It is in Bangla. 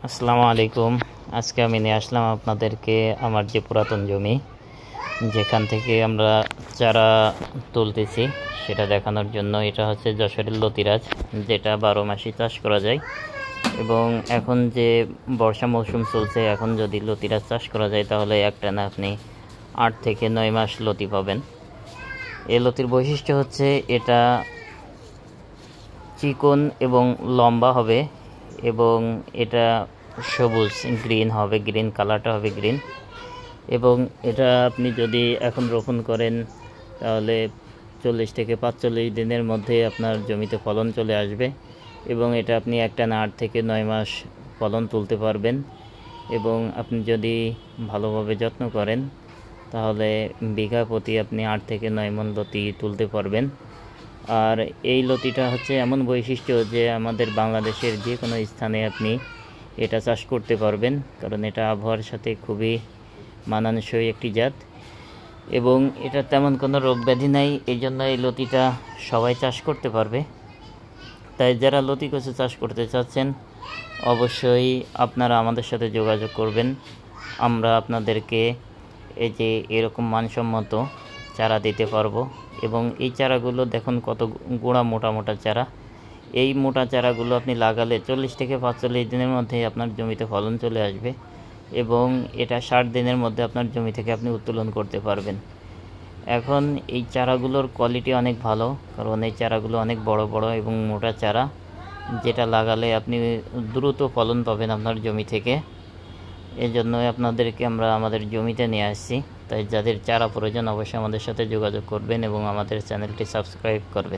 আসসালামু আলাইকুম। আজকে আমি নিয়ে আসলাম আপনাদেরকে আমার যে পুরাতন জমি, যেখান থেকে আমরা চারা তুলতেছি সেটা দেখানোর জন্য। এটা হচ্ছে যশোরের লতিরাজ, যেটা 12 মাসই চাষ করা যায়। এবং এখন যে বর্ষা মৌসুম চলছে, এখন যদি লতিরাজ চাষ করা যায় তাহলে একটানা আপনি 8 থেকে 9 মাস লতি পাবেন। এই লতির বৈশিষ্ট্য হচ্ছে এটা চিকন এবং লম্বা হবে, এবং এটা সবুজ গ্রিন হবে, গ্রিন কালারটা হবে গ্রিন। এবং এটা আপনি যদি এখন রোপণ করেন তাহলে 40 থেকে 45 দিনের মধ্যে আপনার জমিতে ফলন চলে আসবে, এবং এটা আপনি একটানা 8 থেকে 9 মাস ফলন তুলতে পারবেন। এবং আপনি যদি ভালোভাবে যত্ন করেন তাহলে বিঘা প্রতি আপনি 8 থেকে 9 মণ লতি তুলতে পারবেন। আর এই লতিটা হচ্ছে এমন বৈশিষ্ট্য যে আমাদের বাংলাদেশের যে কোনো স্থানে আপনি এটা চাষ করতে পারবেন, কারণ এটা আবহাওয়ার সাথে খুবই মানানসই একটি জাত, এবং এটা তেমন কোনো রোগ ব্যাধি নাই। এই জন্য এই লতিটা সবাই চাষ করতে পারবে। তাই যারা লতি কচু চাষ করতে চাচ্ছেন অবশ্যই আপনারা আমাদের সাথে যোগাযোগ করবেন। আমরা আপনাদেরকে এই যে এরকম মানসম্মত চারা দিতে পারবো। এবং এই চারাগুলো দেখুন কত গোড়া মোটা মোটা চারা। এই মোটা চারাগুলো আপনি লাগালে 40 থেকে 45 দিনের মধ্যে আপনার জমিতে ফলন চলে আসবে, এবং এটা 60 দিনের মধ্যে আপনার জমি থেকে আপনি উত্তোলন করতে পারবেন। এখন এই চারাগুলোর কোয়ালিটি অনেক ভালো, কারণ এই চারাগুলো অনেক বড় বড় এবং মোটা চারা, যেটা লাগালে আপনি দ্রুত ফলন পাবেন আপনার জমি থেকে। এই জন্যই আপনাদেরকে আমরা আমাদের জমিতে নিয়ে আসছি। তাই যাদের চারা প্রয়োজন অবশ্যই আমাদের সাথে যোগাযোগ করবেন এবং আমাদের চ্যানেলটি সাবস্ক্রাইব করবেন।